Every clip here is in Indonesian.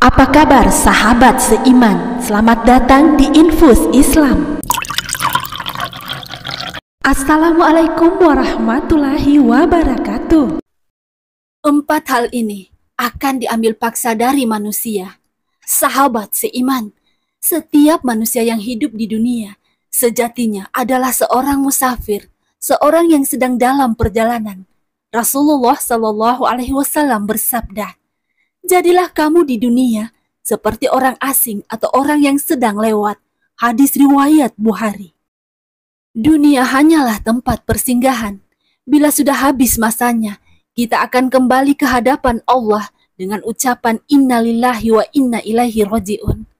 Apa kabar sahabat seiman? Selamat datang di Infus Islam. Assalamualaikum warahmatullahi wabarakatuh. 4 hal ini akan diambil paksa dari manusia. Sahabat seiman, setiap manusia yang hidup di dunia sejatinya adalah seorang musafir, seorang yang sedang dalam perjalanan. Rasulullah SAW bersabda, "Jadilah kamu di dunia seperti orang asing atau orang yang sedang lewat." Hadis riwayat Bukhari. Dunia hanyalah tempat persinggahan. Bila sudah habis masanya, kita akan kembali ke hadapan Allah dengan ucapan innalillahi wa inna ilaihi raji'un.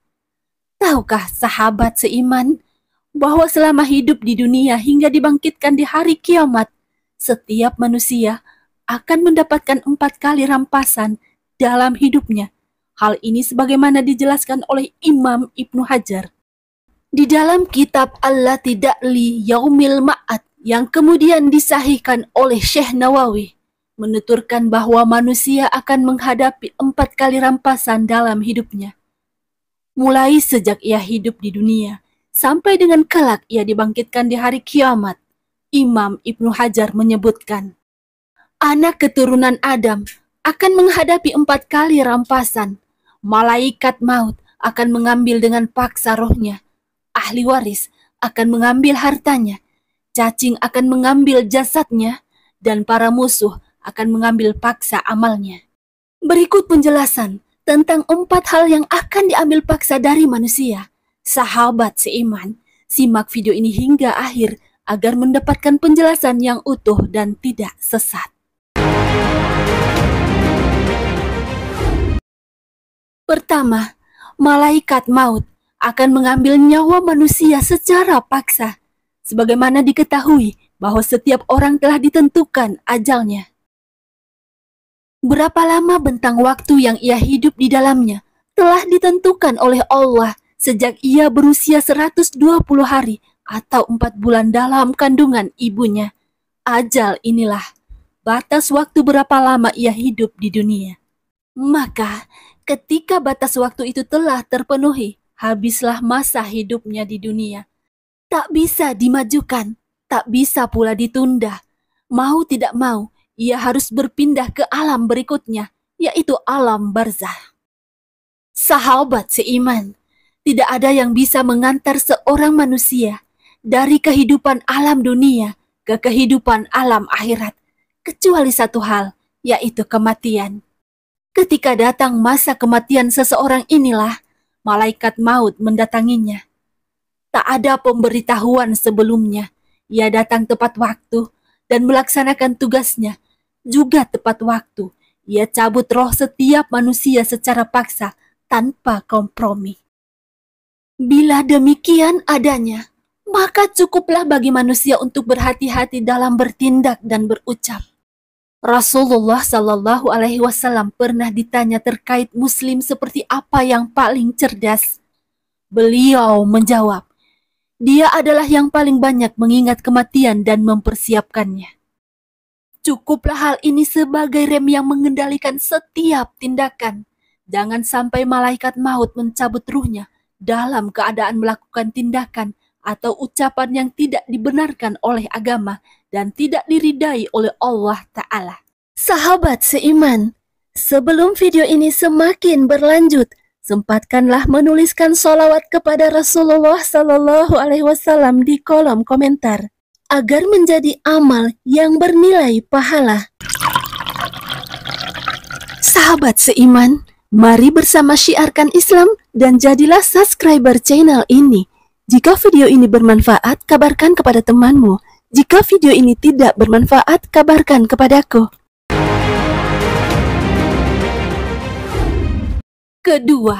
Tahukah sahabat seiman bahwa selama hidup di dunia hingga dibangkitkan di hari kiamat, setiap manusia akan mendapatkan 4 kali rampasan dalam hidupnya. Hal ini sebagaimana dijelaskan oleh Imam Ibnu Hajar di dalam kitab Al-I'tidal Yaumil Ma'ad yang kemudian disahihkan oleh Syekh Nawawi, menuturkan bahwa manusia akan menghadapi 4 kali rampasan dalam hidupnya. Mulai sejak ia hidup di dunia sampai dengan kelak ia dibangkitkan di hari kiamat. Imam Ibnu Hajar menyebutkan, anak keturunan Adam akan menghadapi 4 kali rampasan. Malaikat maut akan mengambil dengan paksa rohnya. Ahli waris akan mengambil hartanya. Cacing akan mengambil jasadnya. Dan para musuh akan mengambil paksa amalnya. Berikut penjelasan tentang 4 hal yang akan diambil paksa dari manusia. Sahabat seiman, simak video ini hingga akhir agar mendapatkan penjelasan yang utuh dan tidak sesat. Pertama, malaikat maut akan mengambil nyawa manusia secara paksa. Sebagaimana diketahui bahwa setiap orang telah ditentukan ajalnya. Berapa lama bentang waktu yang ia hidup di dalamnya telah ditentukan oleh Allah sejak ia berusia 120 hari atau 4 bulan dalam kandungan ibunya. Ajal inilah batas waktu berapa lama ia hidup di dunia. Maka ketika batas waktu itu telah terpenuhi, habislah masa hidupnya di dunia. Tak bisa dimajukan, tak bisa pula ditunda. Mau tidak mau, ia harus berpindah ke alam berikutnya, yaitu alam barzah. Sahabat seiman, tidak ada yang bisa mengantar seorang manusia dari kehidupan alam dunia ke kehidupan alam akhirat, kecuali satu hal, yaitu kematian. Ketika datang masa kematian seseorang inilah, malaikat maut mendatanginya. Tak ada pemberitahuan sebelumnya, ia datang tepat waktu dan melaksanakan tugasnya juga tepat waktu. Ia cabut roh setiap manusia secara paksa tanpa kompromi. Bila demikian adanya, maka cukuplah bagi manusia untuk berhati-hati dalam bertindak dan berucap. Rasulullah SAW pernah ditanya terkait Muslim seperti apa yang paling cerdas. Beliau menjawab, dia adalah yang paling banyak mengingat kematian dan mempersiapkannya. Cukuplah hal ini sebagai rem yang mengendalikan setiap tindakan. Jangan sampai malaikat maut mencabut ruhnya dalam keadaan melakukan tindakan atau ucapan yang tidak dibenarkan oleh agama dan tidak diridai oleh Allah Ta'ala. Sahabat seiman, sebelum video ini semakin berlanjut, sempatkanlah menuliskan sholawat kepada Rasulullah SAW di kolom komentar, agar menjadi amal yang bernilai pahala. Sahabat seiman, mari bersama syiarkan Islam dan jadilah subscriber channel ini. Jika video ini bermanfaat, kabarkan kepada temanmu. Jika video ini tidak bermanfaat, kabarkan kepadaku. Kedua,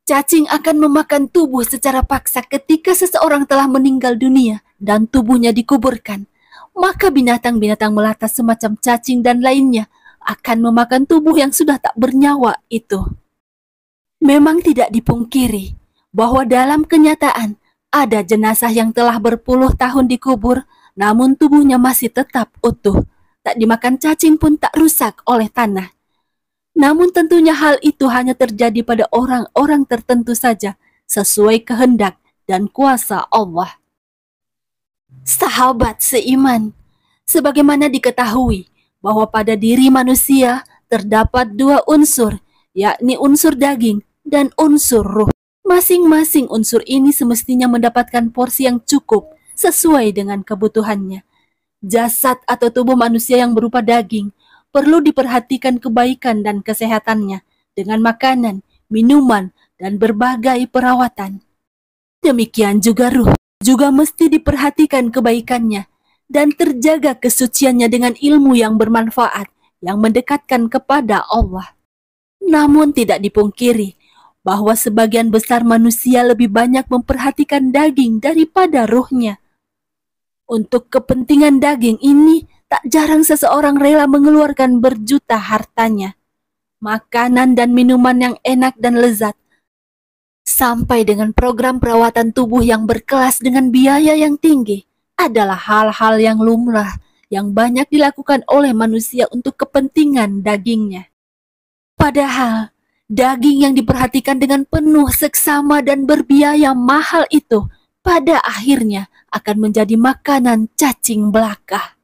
cacing akan memakan tubuh secara paksa ketika seseorang telah meninggal dunia dan tubuhnya dikuburkan. Maka binatang-binatang melata semacam cacing dan lainnya akan memakan tubuh yang sudah tak bernyawa itu. Memang tidak dipungkiri bahwa dalam kenyataan ada jenazah yang telah berpuluh tahun dikubur, namun tubuhnya masih tetap utuh. Tak dimakan cacing pun tak rusak oleh tanah. Namun tentunya hal itu hanya terjadi pada orang-orang tertentu saja, sesuai kehendak dan kuasa Allah. Sahabat seiman, sebagaimana diketahui bahwa pada diri manusia terdapat dua unsur, yakni unsur daging dan unsur ruh. Masing-masing unsur ini semestinya mendapatkan porsi yang cukup sesuai dengan kebutuhannya. Jasad atau tubuh manusia yang berupa daging perlu diperhatikan kebaikan dan kesehatannya dengan makanan, minuman, dan berbagai perawatan. Demikian juga ruh, juga mesti diperhatikan kebaikannya dan terjaga kesuciannya dengan ilmu yang bermanfaat yang mendekatkan kepada Allah. Namun tidak dipungkiri bahwa sebagian besar manusia lebih banyak memperhatikan daging daripada ruhnya. Untuk kepentingan daging ini, tak jarang seseorang rela mengeluarkan berjuta hartanya, makanan dan minuman yang enak dan lezat, sampai dengan program perawatan tubuh yang berkelas dengan biaya yang tinggi adalah hal-hal yang lumrah yang banyak dilakukan oleh manusia untuk kepentingan dagingnya. Padahal, daging yang diperhatikan dengan penuh seksama dan berbiaya mahal itu pada akhirnya akan menjadi makanan cacing belaka.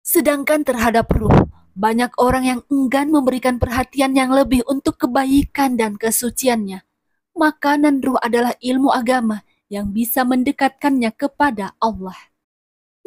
Sedangkan terhadap ruh, banyak orang yang enggan memberikan perhatian yang lebih untuk kebaikan dan kesuciannya. Makanan ruh adalah ilmu agama yang bisa mendekatkannya kepada Allah.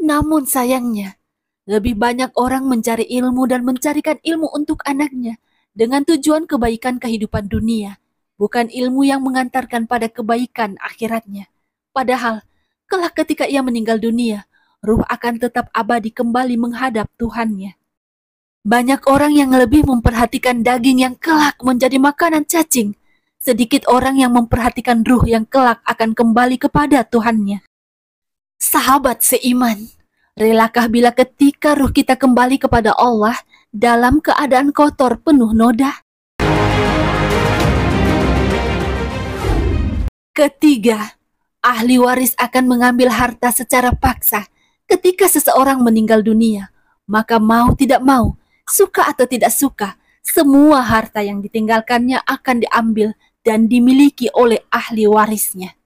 Namun sayangnya, lebih banyak orang mencari ilmu dan mencarikan ilmu untuk anaknya dengan tujuan kebaikan kehidupan dunia, bukan ilmu yang mengantarkan pada kebaikan akhiratnya. Padahal, kelak ketika ia meninggal dunia, ruh akan tetap abadi kembali menghadap Tuhannya. Banyak orang yang lebih memperhatikan daging yang kelak menjadi makanan cacing. Sedikit orang yang memperhatikan ruh yang kelak akan kembali kepada Tuhannya. Sahabat seiman, relakah bila ketika ruh kita kembali kepada Allah dalam keadaan kotor penuh noda? Ketiga, ahli waris akan mengambil harta secara paksa ketika seseorang meninggal dunia. Maka mau tidak mau, suka atau tidak suka, semua harta yang ditinggalkannya akan diambil dan dimiliki oleh ahli warisnya.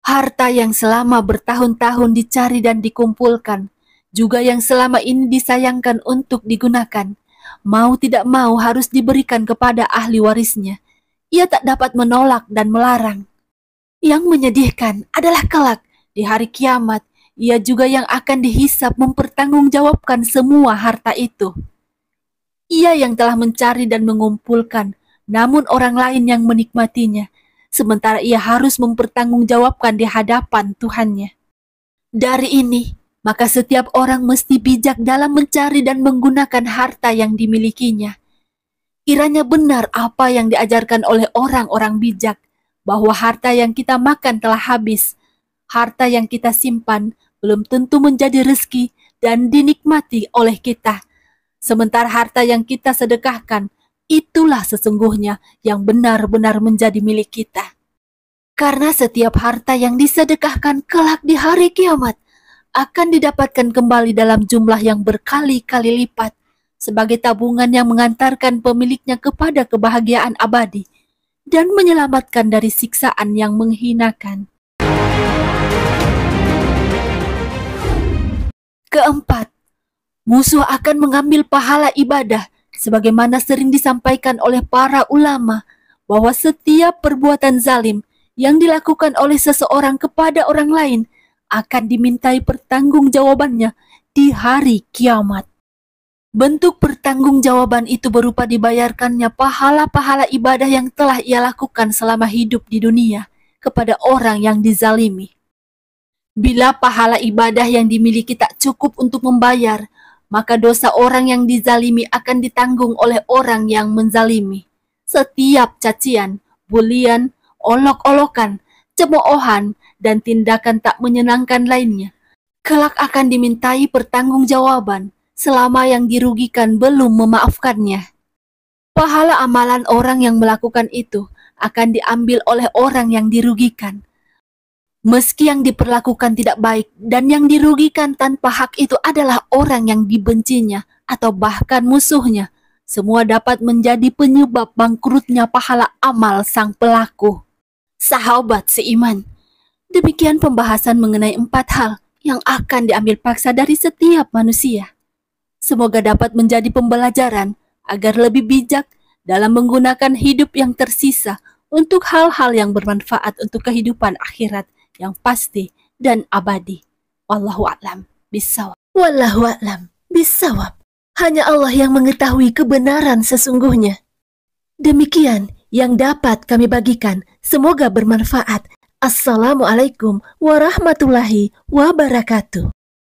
Harta yang selama bertahun-tahun dicari dan dikumpulkan, juga yang selama ini disayangkan untuk digunakan, mau tidak mau harus diberikan kepada ahli warisnya. Ia tak dapat menolak dan melarang. Yang menyedihkan adalah kelak di hari kiamat, ia juga yang akan dihisap mempertanggungjawabkan semua harta itu. Ia yang telah mencari dan mengumpulkan, namun orang lain yang menikmatinya, sementara ia harus mempertanggungjawabkan di hadapan Tuhannya. Dari ini, maka setiap orang mesti bijak dalam mencari dan menggunakan harta yang dimilikinya. Kiranya benar apa yang diajarkan oleh orang-orang bijak, bahwa harta yang kita makan telah habis, harta yang kita simpan belum tentu menjadi rezeki dan dinikmati oleh kita. Sementara harta yang kita sedekahkan, itulah sesungguhnya yang benar-benar menjadi milik kita. Karena setiap harta yang disedekahkan kelak di hari kiamat akan didapatkan kembali dalam jumlah yang berkali-kali lipat sebagai tabungan yang mengantarkan pemiliknya kepada kebahagiaan abadi dan menyelamatkan dari siksaan yang menghinakan. Keempat, musuh akan mengambil pahala ibadah sebagaimana sering disampaikan oleh para ulama bahwa setiap perbuatan zalim yang dilakukan oleh seseorang kepada orang lain akan dimintai pertanggungjawabannya di hari kiamat. Bentuk pertanggungjawaban itu berupa dibayarkannya pahala-pahala ibadah yang telah ia lakukan selama hidup di dunia kepada orang yang dizalimi. Bila pahala ibadah yang dimiliki tak cukup untuk membayar, maka dosa orang yang dizalimi akan ditanggung oleh orang yang menzalimi. Setiap cacian, bulian, olok-olokan, cemoohan, dan tindakan tak menyenangkan lainnya, kelak akan dimintai pertanggungjawaban selama yang dirugikan belum memaafkannya. Pahala amalan orang yang melakukan itu akan diambil oleh orang yang dirugikan. Meski yang diperlakukan tidak baik dan yang dirugikan tanpa hak itu adalah orang yang dibencinya atau bahkan musuhnya, semua dapat menjadi penyebab bangkrutnya pahala amal sang pelaku. Sahabat seiman, demikian pembahasan mengenai 4 hal yang akan diambil paksa dari setiap manusia. Semoga dapat menjadi pembelajaran agar lebih bijak dalam menggunakan hidup yang tersisa untuk hal-hal yang bermanfaat untuk kehidupan akhirat yang pasti dan abadi. Wallahu a'lam bishawab. Wallahu a'lam bishawab. Hanya Allah yang mengetahui kebenaran sesungguhnya. Demikian yang dapat kami bagikan. Semoga bermanfaat. Assalamualaikum warahmatullahi wabarakatuh.